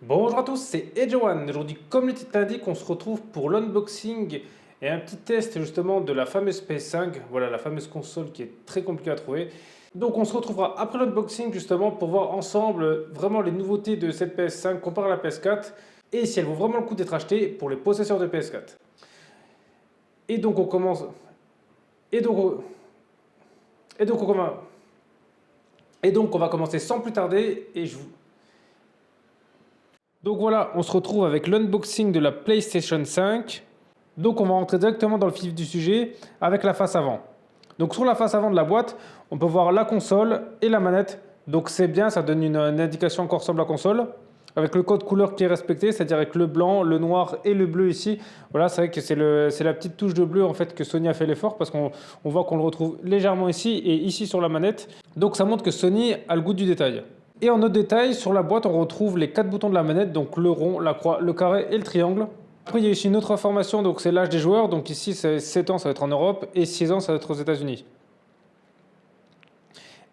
Bonjour à tous, c'est Edgeone. Aujourd'hui, comme le titre l'indique, on se retrouve pour l'unboxing et un petit test justement de la fameuse PS5. Voilà, la fameuse console qui est très compliquée à trouver. Donc on se retrouvera après l'unboxing justement pour voir ensemble vraiment les nouveautés de cette PS5 comparé à la PS4 et si elle vaut vraiment le coup d'être achetée pour les possesseurs de PS4. Et donc on commence. Et donc, et donc on commence. Et donc on va commencer sans plus tarder et je vous. Donc voilà, on se retrouve avec l'unboxing de la PlayStation 5. Donc on va rentrer directement dans le vif du sujet avec la face avant. Donc sur la face avant de la boîte, on peut voir la console et la manette. Donc c'est bien, ça donne une indication encore ressemble à la console. Avec le code couleur qui est respecté, c'est-à-dire avec le blanc, le noir et le bleu ici. Voilà, c'est vrai que c'est la petite touche de bleu en fait que Sony a fait l'effort parce qu'on voit qu'on le retrouve légèrement ici et ici sur la manette. Donc ça montre que Sony a le goût du détail. Et en autre détail, sur la boîte, on retrouve les 4 boutons de la manette, donc le rond, la croix, le carré et le triangle. Après, il y a ici une autre information, donc c'est l'âge des joueurs. Donc ici, c'est 7 ans, ça va être en Europe, et 6 ans, ça va être aux États-Unis.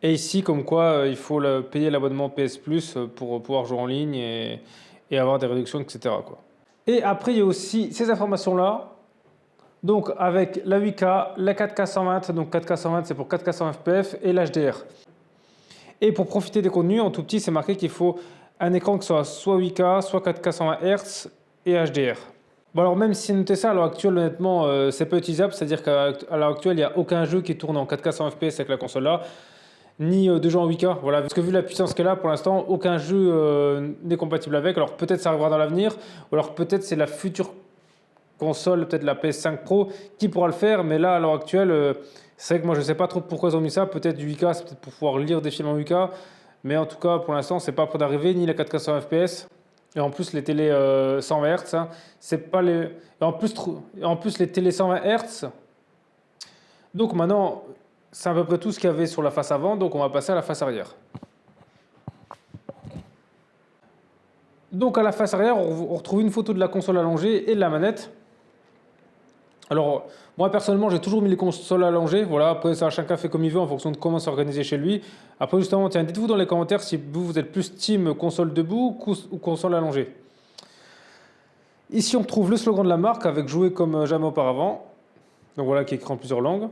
Et ici, comme quoi, il faut payer l'abonnement PS Plus pour pouvoir jouer en ligne et avoir des réductions, etc., quoi. Et après, il y a aussi ces informations-là. Donc avec la 8K, la 4K 120, donc 4K 120 c'est pour 4K 120 fps et l'HDR. Et pour profiter des contenus, en tout petit, c'est marqué qu'il faut un écran qui soit 8K, soit 4K 120 Hz et HDR. Bon alors même si noter ça à l'heure actuelle, honnêtement, c'est pas utilisable, c'est-à-dire qu'à l'heure actuelle, il n'y a aucun jeu qui tourne en 4K 120 fps avec la console là, ni de jeu en 8K. Voilà, parce que vu la puissance qu'elle a pour l'instant, aucun jeu n'est compatible avec. Alors peut-être ça arrivera dans l'avenir, ou alors peut-être c'est la future console, peut-être la PS5 Pro, qui pourra le faire, mais là à l'heure actuelle, c'est vrai que moi je sais pas trop pourquoi ils ont mis ça, peut-être du 8K, c'est peut-être pour pouvoir lire des films en 8K, mais en tout cas pour l'instant c'est pas prêt d'arriver, ni la 4K 120 fps, et en plus les télés 120 Hz, hein, c'est pas les... et en plus les télés 120 Hz, donc maintenant c'est à peu près tout ce qu'il y avait sur la face avant, donc on va passer à la face arrière. Donc à la face arrière, on retrouve une photo de la console allongée et de la manette. Alors, moi personnellement, j'ai toujours mis les consoles allongées. Voilà, après, ça, chacun fait comme il veut en fonction de comment s'organiser chez lui. Après, justement, tiens, dites-vous dans les commentaires si vous êtes plus team console debout ou console allongée. Ici, on retrouve le slogan de la marque avec jouer comme jamais auparavant. Donc voilà, qui est écrit en plusieurs langues.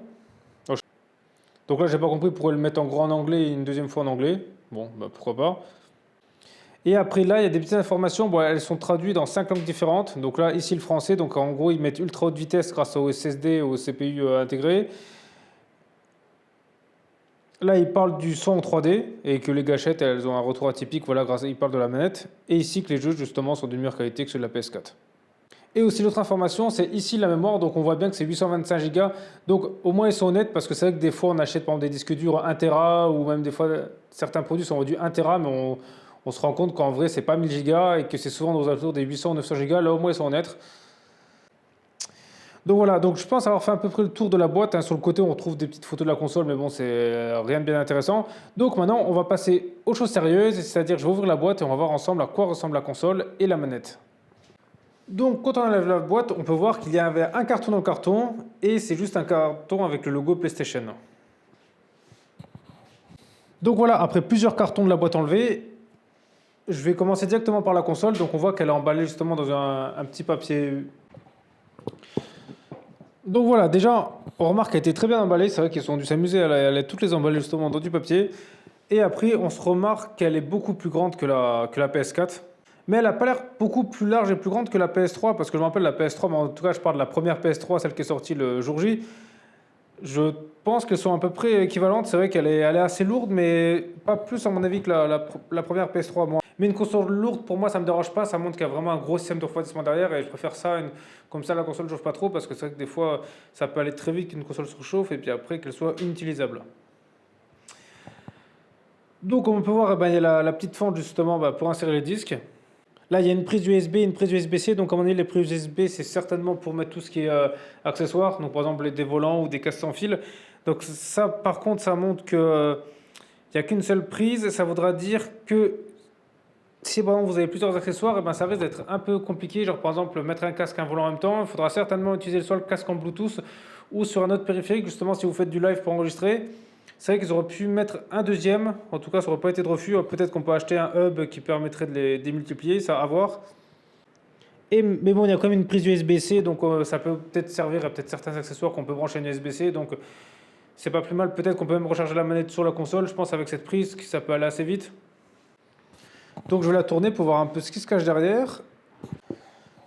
Donc là, j'ai pas compris pourquoi le mettre en gros en anglais et une deuxième fois en anglais. Bon, bah, pourquoi pas. Et après là, il y a des petites informations. Bon, elles sont traduites dans 5 langues différentes. Donc là, ici le français. Donc en gros, ils mettent ultra haute vitesse grâce au SSD, au CPU intégré. Là, ils parlent du son en 3D et que les gâchettes, elles ont un retour atypique. Voilà, ils parlent de la manette. Et ici que les jeux, justement, sont d'une meilleure qualité que ceux de la PS4. Et aussi l'autre information, c'est ici la mémoire. Donc on voit bien que c'est 825 Go. Donc au moins ils sont honnêtes parce que c'est vrai que des fois on achète par exemple des disques durs 1 Tera ou même des fois certains produits sont vendus 1 Tera, mais on se rend compte qu'en vrai c'est pas 1000 Go et que c'est souvent aux alentours des 800 900 Go. Là au moins ils sont honnêtes. Donc voilà, donc je pense avoir fait à peu près le tour de la boîte, hein. Sur le côté, on retrouve des petites photos de la console, mais bon, c'est rien de bien intéressant. Donc maintenant, on va passer aux choses sérieuses, c'est-à-dire je vais ouvrir la boîte et on va voir ensemble à quoi ressemble la console et la manette. Donc quand on enlève la boîte, on peut voir qu'il y avait un carton dans le carton et c'est juste un carton avec le logo PlayStation. Donc voilà, après plusieurs cartons de la boîte enlevés, je vais commencer directement par la console. Donc on voit qu'elle est emballée justement dans un petit papier. Donc voilà, déjà, on remarque qu'elle était très bien emballée. C'est vrai qu'ils ont dû s'amuser à toutes les emballer justement dans du papier. Et après, on se remarque qu'elle est beaucoup plus grande que la PS4. Mais elle n'a pas l'air beaucoup plus large et plus grande que la PS3. Parce que je me rappelle la PS3, mais en tout cas, je parle de la première PS3, celle qui est sortie le jour J. Je pense qu'elles sont à peu près équivalentes. C'est vrai elle est assez lourde, mais pas plus à mon avis que la première PS3. Moi. Mais une console lourde, pour moi, ça ne me dérange pas. Ça montre qu'il y a vraiment un gros système de refroidissement derrière. Et je préfère ça. Comme ça, la console ne chauffe pas trop. Parce que c'est vrai que des fois, ça peut aller très vite qu'une console se chauffe. Et puis après, qu'elle soit inutilisable. Donc, on peut voir, il y a la petite fente justement pour insérer les disques. Là, il y a une prise USB et une prise USB-C. Donc, comme on dit, les prises USB, c'est certainement pour mettre tout ce qui est accessoire. Donc, par exemple, des volants ou des casques sans fil. Donc, ça, par contre, ça montre qu'il n'y a qu'une seule prise. Ça voudra dire que si par exemple, vous avez plusieurs accessoires, ça risque d'être un peu compliqué. Genre, par exemple, mettre un casque et un volant en même temps. Il faudra certainement utiliser soit le casque en Bluetooth ou sur un autre périphérique. Justement, si vous faites du live pour enregistrer. C'est vrai qu'ils auraient pu mettre un deuxième, en tout cas ça n'aurait pas été de refus. Peut-être qu'on peut acheter un hub qui permettrait de les démultiplier, ça à voir. Mais bon, il y a quand même une prise USB-C, donc ça peut peut-être servir à peut-être certains accessoires qu'on peut brancher à une USB-C, donc c'est pas plus mal. Peut-être qu'on peut même recharger la manette sur la console, je pense avec cette prise, que ça peut aller assez vite. Donc je vais la tourner pour voir un peu ce qui se cache derrière.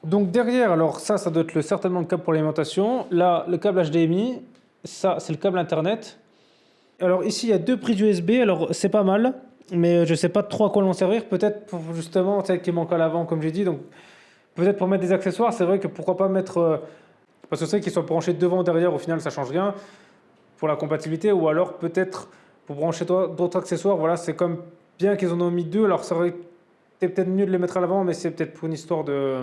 Donc derrière, alors ça doit être certainement le câble pour l'alimentation. Là, le câble HDMI, ça c'est le câble Internet. Alors ici, il y a 2 prises USB, alors c'est pas mal, mais je sais pas trop à quoi l'en servir. Peut-être pour justement celle qui manque à l'avant, comme j'ai dit, donc peut-être pour mettre des accessoires. C'est vrai que pourquoi pas mettre... parce que c'est vrai qu'ils soient branchés devant ou derrière, au final ça change rien pour la compatibilité. Ou alors peut-être pour brancher d'autres accessoires, voilà, c'est comme bien qu'ils en ont mis 2. Alors ça aurait été peut-être mieux de les mettre à l'avant, mais c'est peut-être pour une histoire de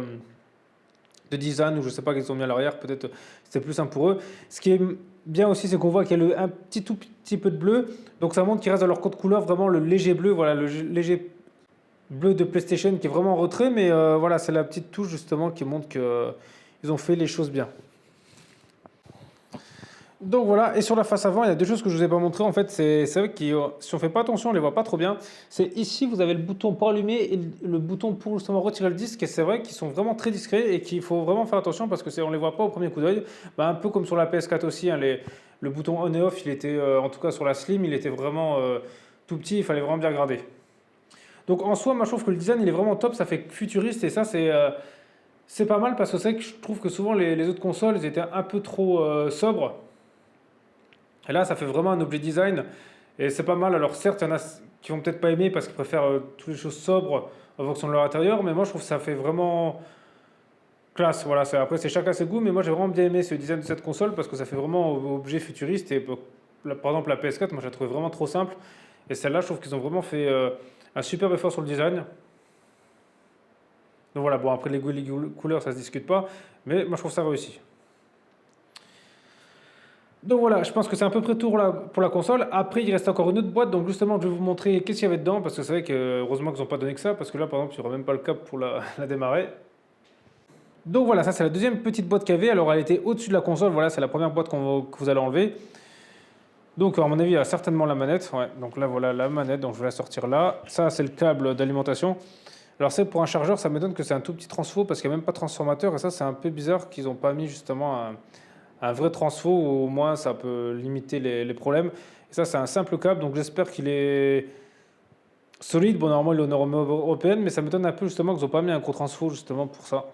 design, ou je sais pas qu'ils ont mis à l'arrière, peut-être c'était plus simple pour eux. Ce qui est bien aussi, c'est qu'on voit qu'il y a un tout petit peu de bleu, donc ça montre qu'il reste dans leur code couleur vraiment le léger bleu, voilà, le léger bleu de PlayStation qui est vraiment en retrait, mais voilà, c'est la petite touche justement qui montre qu'ils ont fait les choses bien. Donc voilà, et sur la face avant, il y a 2 choses que je ne vous ai pas montrées. En fait, c'est vrai que si on ne fait pas attention, on ne les voit pas trop bien. C'est ici, vous avez le bouton pour allumer et le bouton pour justement retirer le disque. Et c'est vrai qu'ils sont vraiment très discrets et qu'il faut vraiment faire attention parce qu'on ne les voit pas au premier coup d'œil. Bah, un peu comme sur la PS4 aussi, hein, le bouton on et off, il était, en tout cas sur la Slim, il était vraiment tout petit, il fallait vraiment bien regarder. Donc en soi, moi je trouve que le design il est vraiment top, ça fait futuriste et ça c'est pas mal parce que c'est vrai que je trouve que souvent les autres consoles ils étaient un peu trop sobres. Et là, ça fait vraiment un objet design et c'est pas mal. Alors certes, il y en a qui vont peut-être pas aimer parce qu'ils préfèrent toutes les choses sobres en fonction de leur intérieur, mais moi je trouve que ça fait vraiment classe. Voilà, après c'est chacun ses goûts, mais moi j'ai vraiment bien aimé ce design de cette console parce que ça fait vraiment objet futuriste. Et par exemple la PS4, moi je la trouvais vraiment trop simple. Et celle-là, je trouve qu'ils ont vraiment fait un super effort sur le design. Donc voilà, bon après les goûts et les couleurs, ça se discute pas, mais moi je trouve ça réussi. Donc voilà, je pense que c'est à peu près tout pour la console. Après, il reste encore une autre boîte, donc justement, je vais vous montrer qu'est-ce qu'il y avait dedans, parce que c'est vrai que heureusement qu'ils n'ont pas donné que ça, parce que là, par exemple, il n'y aura même pas le câble pour la démarrer. Donc voilà, ça c'est la deuxième petite boîte qu'il y avait. Alors elle était au-dessus de la console, voilà, c'est la première boîte que vous allez enlever. Donc à mon avis, il y a certainement la manette. Ouais, donc là, voilà la manette, donc je vais la sortir là. Ça, c'est le câble d'alimentation. Alors c'est pour un chargeur, ça m'étonne que c'est un tout petit transfo, parce qu'il n'y a même pas de transformateur, et ça, c'est un peu bizarre qu'ils n'ont pas mis justement un vrai transfo, au moins ça peut limiter les problèmes. Et ça, c'est un simple câble, donc j'espère qu'il est solide. Bon, normalement, il est aux normes européennes, mais ça m'étonne un peu justement qu'ils n'ont pas mis un gros transfo justement pour ça.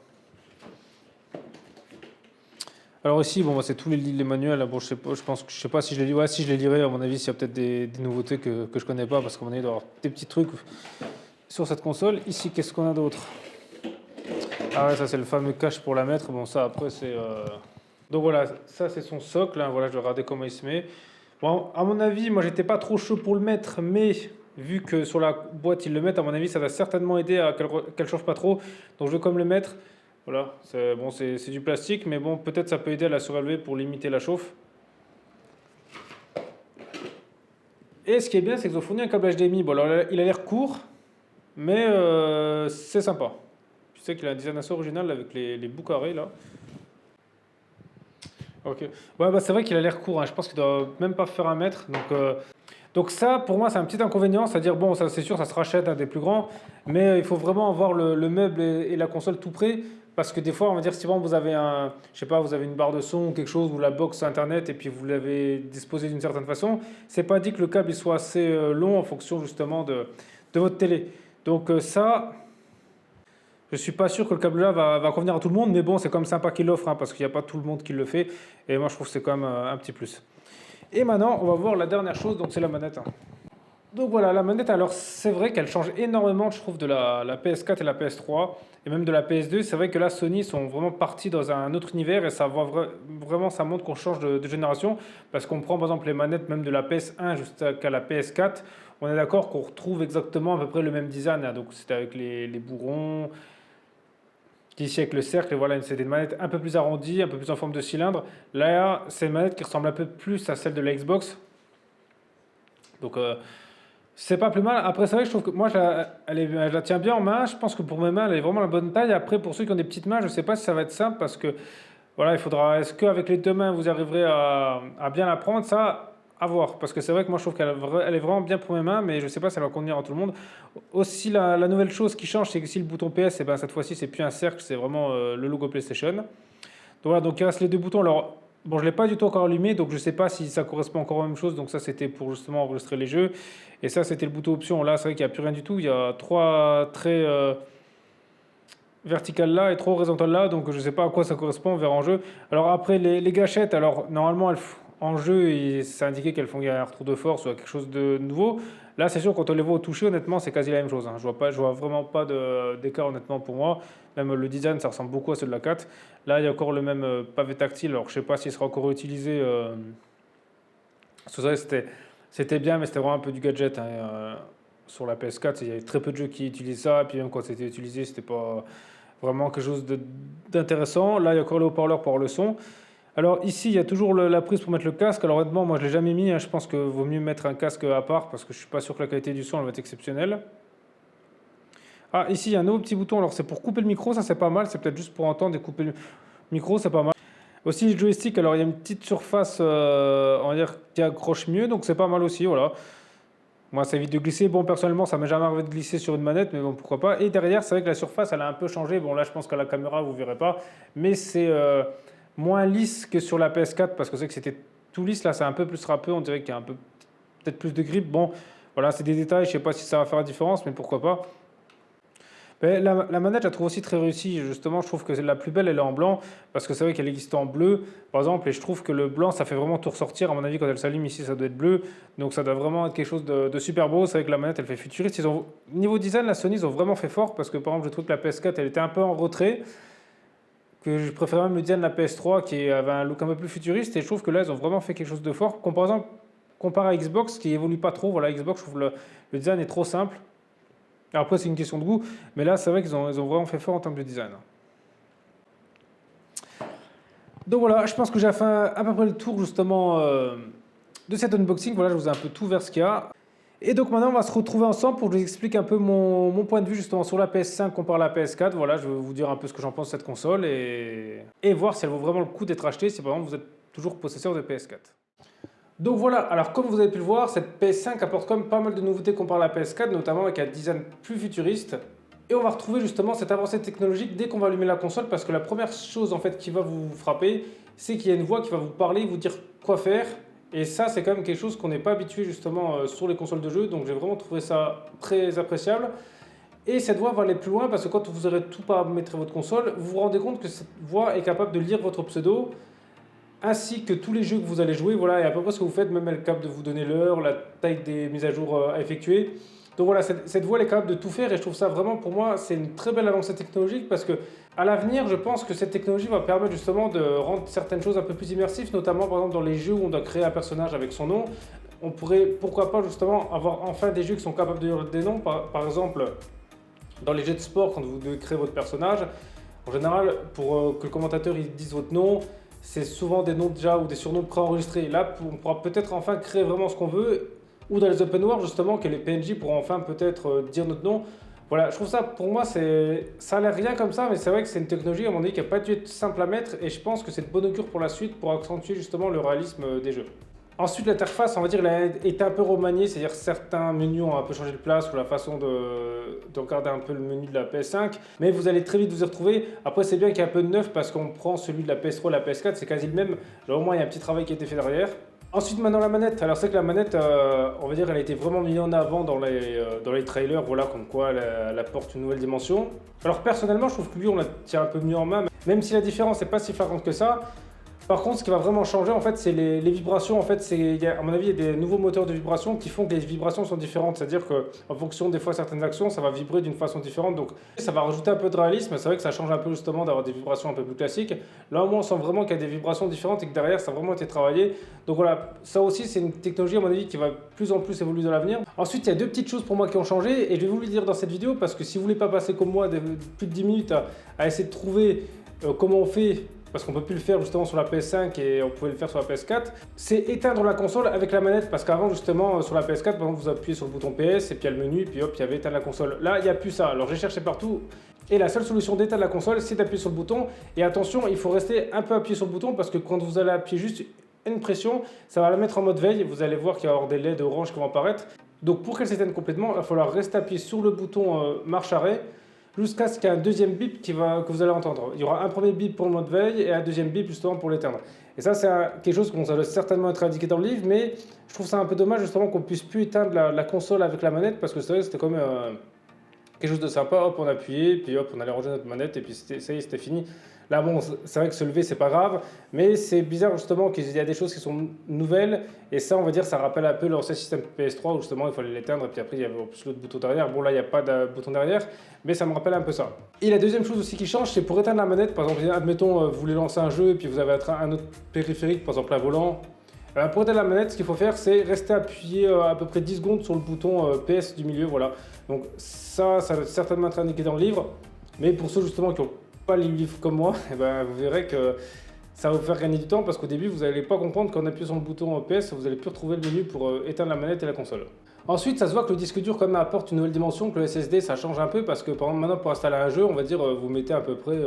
Alors ici, bon, c'est tous les manuels. Bon, je sais pas si je les lis. Ouais, si je les lirai, à mon avis, s'il y a peut-être des nouveautés que je connais pas, parce qu'à mon avis, il doit y avoir des petits trucs sur cette console. Ici, qu'est-ce qu'on a d'autre? Ah ouais, ça c'est le fameux cache pour la mettre. Bon, ça après c'est... Donc voilà, ça c'est son socle, hein. Voilà, je vais regarder comment il se met. Bon, à mon avis, moi j'étais pas trop chaud pour le mettre, mais vu que sur la boîte ils le mettent, à mon avis ça va certainement aider à qu'elle chauffe pas trop. Donc je vais quand même le mettre. Voilà, c'est du plastique, mais bon, peut-être ça peut aider à la surélever pour limiter la chauffe. Et ce qui est bien, c'est qu'ils ont fourni un câble HDMI. Bon, alors il a l'air court, mais c'est sympa. Tu sais qu'il a un design assez original avec les bouts carrés là. Ok. Ouais, bah, c'est vrai qu'il a l'air court, hein. Je pense qu'il doit même pas faire 1 mètre. Donc ça, pour moi, c'est un petit inconvénient. C'est-à-dire, bon, ça c'est sûr, ça se rachète à des plus grands, mais il faut vraiment avoir le meuble et la console tout près. Parce que des fois, on va dire, si vous avez je sais pas, vous avez une barre de son ou quelque chose, ou la box internet, et puis vous l'avez disposée d'une certaine façon, c'est pas dit que le câble il soit assez long en fonction justement de votre télé. Donc ça, je suis pas sûr que le câble là va convenir à tout le monde, mais bon, c'est quand même sympa qu'il l'offre, hein, parce qu'il n'y a pas tout le monde qui le fait, et moi je trouve que c'est quand même un petit plus. Et maintenant, on va voir la dernière chose, donc c'est la manette, hein. Donc voilà, la manette, alors c'est vrai qu'elle change énormément, je trouve, de la PS4 et la PS3, et même de la PS2. C'est vrai que là, Sony sont vraiment partis dans un autre univers, et ça vraiment, ça montre qu'on change de génération, parce qu'on prend par exemple les manettes même de la PS1 jusqu'à la PS4, on est d'accord qu'on retrouve exactement à peu près le même design, hein. Donc c'était avec les bourrons, ici avec le cercle, et voilà, c'est des manettes un peu plus arrondies, un peu plus en forme de cylindre. Là, c'est une manette qui ressemble un peu plus à celle de la Xbox. Donc c'est pas plus mal. Après, c'est vrai que je trouve que moi, je la tiens bien en main. Je pense que pour mes mains, elle est vraiment la bonne taille. Après, pour ceux qui ont des petites mains, je sais pas si ça va être simple parce que, voilà, il faudra. Est-ce qu'avec les 2 mains, vous arriverez à bien la prendre? Ça, À voir, parce que c'est vrai que moi je trouve qu'elle est vraiment bien pour mes mains, mais je sais pas si elle va convenir à tout le monde. Aussi, la nouvelle chose qui change, c'est que si le bouton PS, eh ben, cette fois-ci, c'est plus un cercle, c'est vraiment le logo PlayStation. Donc voilà, donc il reste les deux boutons. Alors, bon, je ne l'ai pas du tout encore allumé, donc je ne sais pas si ça correspond encore à la même chose. Donc ça, c'était pour justement enregistrer les jeux. Et ça, c'était le bouton option. Là, c'est vrai qu'il n'y a plus rien du tout. Il y a 3 traits verticales là et 3 horizontales là, donc je ne sais pas à quoi ça correspond, on verra en jeu. Alors après, les gâchettes, alors normalement, en jeu, c'est indiqué qu'elles font un retour de force ou quelque chose de nouveau. Là, c'est sûr, quand on les voit au toucher, honnêtement, c'est quasi la même chose, hein. Je vois vraiment pas d'écart, honnêtement, pour moi. Même le design, ça ressemble beaucoup à celui de la 4. Là, il y a encore le même pavé tactile. Alors, je sais pas s'il sera encore utilisé. Ça, c'était bien, mais c'était vraiment un peu du gadget, hein. Sur la PS4, il y avait très peu de jeux qui utilisent ça. Et puis même quand c'était utilisé, c'était pas vraiment quelque chose d'intéressant. Là, il y a encore le haut-parleur pour avoir le son. Alors ici, il y a toujours la prise pour mettre le casque. Alors honnêtement, moi je ne l'ai jamais mis, hein. Je pense qu'il vaut mieux mettre un casque à part parce que je ne suis pas sûr que la qualité du son elle va être exceptionnelle. Ah, ici, il y a un nouveau petit bouton. Alors c'est pour couper le micro, ça c'est pas mal. C'est peut-être juste pour entendre et couper le micro, c'est pas mal. Aussi le joystick, alors il y a une petite surface on va dire, qui accroche mieux, donc c'est pas mal aussi, voilà. Moi, ça évite de glisser. Bon, personnellement, ça m'est jamais arrivé de glisser sur une manette, mais bon, pourquoi pas. Et derrière, c'est vrai que la surface, elle a un peu changé. Bon, là, je pense qu'à la caméra, vous ne verrez pas. Mais c'est moins lisse que sur la PS4, parce que c'est que c'était tout lisse. Là, c'est un peu plus râpeux. On dirait qu'il y a un peu, peut-être plus de grip. Bon, voilà, c'est des détails. Je ne sais pas si ça va faire la différence, mais pourquoi pas. Mais la manette, je la trouve aussi très réussie. Justement, je trouve que la plus belle, elle est en blanc, parce que c'est vrai qu'elle existe en bleu, par exemple, et je trouve que le blanc, ça fait vraiment tout ressortir. À mon avis, quand elle s'allume ici, ça doit être bleu, donc ça doit vraiment être quelque chose de super beau. C'est vrai que la manette, elle fait futuriste. Niveau design, la Sony, ils ont vraiment fait fort, parce que par exemple, je trouve que la PS4, elle était un peu en retrait, que je préférais même le design de la PS3, qui avait un look un peu plus futuriste, et je trouve que là, ils ont vraiment fait quelque chose de fort. Par exemple, comparé à Xbox, qui évolue pas trop. Voilà, Xbox, je trouve le design est trop simple. Après, c'est une question de goût, mais là, c'est vrai qu'ils ont vraiment fait fort en termes de design. Donc voilà, je pense que j'ai fait à peu près le tour justement de cet unboxing. Voilà, je vous ai un peu tout vers ce qu'il y a. Et donc maintenant, on va se retrouver ensemble pour que je vous explique un peu mon point de vue justement sur la PS5 comparé à la PS4. Voilà, je vais vous dire un peu ce que j'en pense de cette console et voir si elle vaut vraiment le coup d'être achetée si par exemple vous êtes toujours possesseur de PS4. Donc voilà, alors comme vous avez pu le voir, cette PS5 apporte quand même pas mal de nouveautés comparé à la PS4, notamment avec un design plus futuriste. Et on va retrouver justement cette avancée technologique dès qu'on va allumer la console, parce que la première chose en fait qui va vous frapper, c'est qu'il y a une voix qui va vous parler, vous dire quoi faire. Et ça, c'est quand même quelque chose qu'on n'est pas habitué justement sur les consoles de jeu, donc j'ai vraiment trouvé ça très appréciable. Et cette voix va aller plus loin, parce que quand vous aurez tout paramétré votre console, vous vous rendez compte que cette voix est capable de lire votre pseudo, ainsi que tous les jeux que vous allez jouer. Voilà, et à peu près ce que vous faites, même elle est capable de vous donner l'heure, la taille des mises à jour à effectuer. Donc voilà, cette voie elle est capable de tout faire, et je trouve ça vraiment, pour moi, c'est une très belle avancée technologique, parce que à l'avenir, je pense que cette technologie va permettre justement de rendre certaines choses un peu plus immersives, notamment par exemple dans les jeux où on doit créer un personnage avec son nom. On pourrait, pourquoi pas justement, avoir enfin des jeux qui sont capables de dire des noms, par exemple dans les jeux de sport, quand vous devez créer votre personnage, en général, pour que le commentateur il dise votre nom, c'est souvent des noms déjà ou des surnoms préenregistrés. Là, on pourra peut-être enfin créer vraiment ce qu'on veut, ou dans les open world justement, que les PNJ pourront enfin peut-être dire notre nom. Voilà, je trouve ça, pour moi, ça a l'air rien comme ça, mais c'est vrai que c'est une technologie à mon avis qui n'a pas dû être simple à mettre, et je pense que c'est de bonne augure pour la suite, pour accentuer justement le réalisme des jeux. Ensuite, l'interface, on va dire, elle a été un peu remaniée, c'est-à-dire certains menus ont un peu changé de place, ou la façon de regarder un peu le menu de la PS5, mais vous allez très vite vous y retrouver. Après, c'est bien qu'il y ait un peu de neuf, parce qu'on prend celui de la PS3 et la PS4, c'est quasi le même. Genre, au moins, il y a un petit travail qui a été fait derrière. Ensuite, maintenant la manette. Alors, c'est que la manette, on va dire, elle a été vraiment mise en avant dans les trailers, voilà, comme quoi elle apporte une nouvelle dimension. Alors, personnellement, je trouve que lui, on la tient un peu mieux en main, même si la différence n'est pas si flagrante que ça. Par contre, ce qui va vraiment changer, en fait, c'est les vibrations. En fait, à mon avis, il y a des nouveaux moteurs de vibration qui font que les vibrations sont différentes. C'est-à-dire qu'en fonction des fois certaines actions, ça va vibrer d'une façon différente. Donc, ça va rajouter un peu de réalisme. C'est vrai que ça change un peu justement d'avoir des vibrations un peu plus classiques. Là, au moins, on sent vraiment qu'il y a des vibrations différentes et que derrière, ça a vraiment été travaillé. Donc voilà, ça aussi, c'est une technologie, à mon avis, qui va de plus en plus évoluer dans l'avenir. Ensuite, il y a deux petites choses pour moi qui ont changé, et je vais vous le dire dans cette vidéo, parce que si vous voulez pas passer comme moi plus de 10 minutes à essayer de trouver comment on fait, parce qu'on ne peut plus le faire justement sur la PS5 et on pouvait le faire sur la PS4, c'est éteindre la console avec la manette, parce qu'avant justement sur la PS4, par exemple, vous appuyez sur le bouton PS et puis il y a le menu, et puis hop, il y avait éteindre la console. Là, il n'y a plus ça. Alors j'ai cherché partout, et la seule solution d'éteindre la console, c'est d'appuyer sur le bouton. Et attention, il faut rester un peu appuyé sur le bouton, parce que quand vous allez appuyer juste une pression, ça va la mettre en mode veille. Vous allez voir qu'il va y avoir des LED orange qui vont apparaître. Donc pour qu'elle s'éteigne complètement, il va falloir rester appuyé sur le bouton marche arrêt jusqu'à ce qu'il y ait un deuxième bip que vous allez entendre. Il y aura un premier bip pour le mode veille et un deuxième bip justement pour l'éteindre. Et ça, c'est quelque chose qu'on doit certainement être indiqué dans le livre, mais je trouve ça un peu dommage justement qu'on puisse plus éteindre la console avec la manette, parce que c'est vrai que c'était quand même quelque chose de sympa. Hop, on appuyait, puis hop, on allait ranger notre manette et puis ça y est, c'était fini. Là, bon, c'est vrai que se lever, c'est pas grave, mais c'est bizarre justement qu'il y a des choses qui sont nouvelles, et ça, on va dire, ça rappelle un peu l'ancien système PS3 où justement il fallait l'éteindre, et puis après il y avait en plus l'autre bouton derrière. Bon, là, il n'y a pas de bouton derrière, mais ça me rappelle un peu ça. Et la deuxième chose aussi qui change, c'est pour éteindre la manette. Par exemple, admettons, vous voulez lancer un jeu, et puis vous avez un autre périphérique, par exemple un volant. Pour éteindre la manette, ce qu'il faut faire, c'est rester appuyé à peu près 10 secondes sur le bouton PS du milieu, voilà. Donc ça doit certainement être indiqué dans le livre, mais pour ceux justement qui n'ont pas les livres comme moi, eh ben, vous verrez que ça va vous faire gagner du temps, parce qu'au début, vous n'allez pas comprendre qu'en appuyant sur le bouton PS, vous n'allez plus retrouver le menu pour éteindre la manette et la console. Ensuite, ça se voit que le disque dur quand même apporte une nouvelle dimension, que le SSD ça change un peu, parce que par exemple maintenant pour installer un jeu, on va dire vous mettez à peu près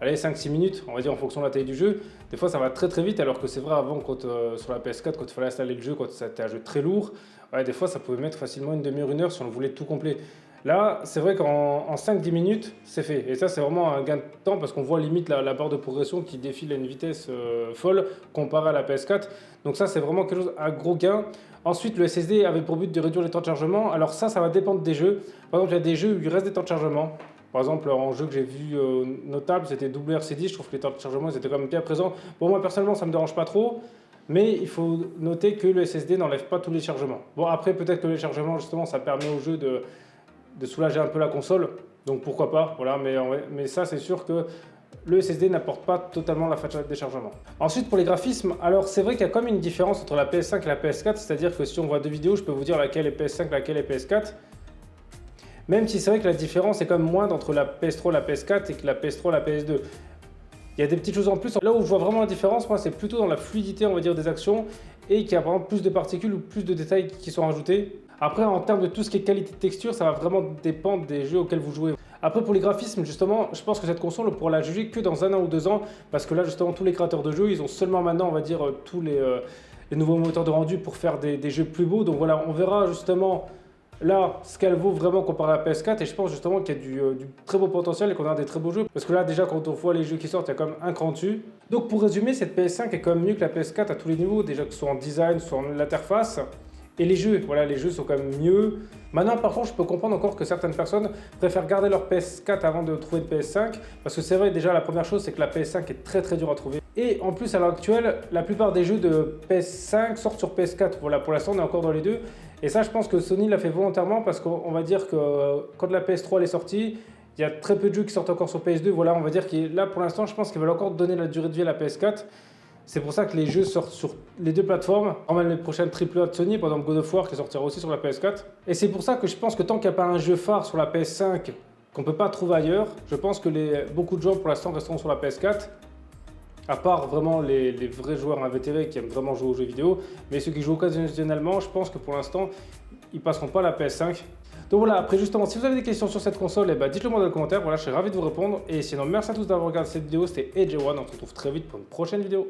5-6 minutes, on va dire en fonction de la taille du jeu. Des fois ça va très très vite, alors que c'est vrai avant quand, sur la PS4 quand il fallait installer le jeu, quand c'était un jeu très lourd, ouais, des fois ça pouvait mettre facilement une demi-heure, une heure si on voulait tout complet. Là, c'est vrai qu'en 5-10 minutes, c'est fait. Et ça, c'est vraiment un gain de temps, parce qu'on voit limite la barre de progression qui défile à une vitesse folle comparée à la PS4. Donc ça, c'est vraiment quelque chose, un gros gain. Ensuite, le SSD avait pour but de réduire les temps de chargement. Alors ça va dépendre des jeux. Par exemple, il y a des jeux où il reste des temps de chargement. Par exemple, en jeu que j'ai vu notable, c'était WRC10. Je trouve que les temps de chargement, ils étaient quand même bien présents. Bon, moi, personnellement, ça ne me dérange pas trop. Mais il faut noter que le SSD n'enlève pas tous les chargements. Bon, après, peut-être que les chargements, justement, ça permet au jeu de soulager un peu la console, donc pourquoi pas, voilà, mais ça c'est sûr que le SSD n'apporte pas totalement la fatigue de déchargement. Ensuite pour les graphismes, alors c'est vrai qu'il y a quand même une différence entre la PS5 et la PS4, c'est-à-dire que si on voit deux vidéos, je peux vous dire laquelle est PS5, laquelle est PS4, même si c'est vrai que la différence est quand même moindre entre la PS3 et la PS4 et que la PS3 et la PS2. Il y a des petites choses en plus. Là où je vois vraiment la différence, moi, c'est plutôt dans la fluidité, on va dire, des actions, et qu'il y a vraiment plus de particules ou plus de détails qui sont rajoutés. Après, en termes de tout ce qui est qualité de texture, ça va vraiment dépendre des jeux auxquels vous jouez. Après, pour les graphismes, justement, je pense que cette console, on pourra la juger que dans 1 an ou 2 ans, parce que là, justement, tous les créateurs de jeux, ils ont seulement maintenant, on va dire, tous les nouveaux moteurs de rendu pour faire des jeux plus beaux. Donc voilà, on verra justement là ce qu'elle vaut vraiment comparé à la PS4, et je pense justement qu'il y a du très beau potentiel et qu'on a des très beaux jeux, parce que là déjà quand on voit les jeux qui sortent, il y a quand même un cran dessus. Donc pour résumer, cette PS5 est quand même mieux que la PS4 à tous les niveaux, déjà que ce soit en design, soit en interface. Et les jeux, voilà, les jeux sont quand même mieux. Maintenant, par contre, je peux comprendre encore que certaines personnes préfèrent garder leur PS4 avant de trouver une PS5, parce que c'est vrai, déjà la première chose, c'est que la PS5 est très très dure à trouver. Et en plus, à l'heure actuelle, la plupart des jeux de PS5 sortent sur PS4. Voilà, pour l'instant, on est encore dans les deux. Et ça, je pense que Sony l'a fait volontairement, parce qu'on va dire que quand la PS3 elle est sortie, il y a très peu de jeux qui sortent encore sur PS2. Voilà, on va dire que là, pour l'instant, je pense qu'ils veulent encore donner la durée de vie à la PS4. C'est pour ça que les jeux sortent sur les deux plateformes. Même les prochaines AAA de Sony, par exemple God of War qui sortira aussi sur la PS4. Et c'est pour ça que je pense que tant qu'il n'y a pas un jeu phare sur la PS5 qu'on ne peut pas trouver ailleurs, je pense que beaucoup de gens pour l'instant resteront sur la PS4. À part vraiment les vrais joueurs invétérés qui aiment vraiment jouer aux jeux vidéo. Mais ceux qui jouent occasionnellement, je pense que pour l'instant, ils ne passeront pas à la PS5. Donc voilà, après justement, si vous avez des questions sur cette console, dites-le moi dans les commentaires. Voilà, je serai ravi de vous répondre. Et sinon, merci à tous d'avoir regardé cette vidéo. C'était AJ1. On se retrouve très vite pour une prochaine vidéo.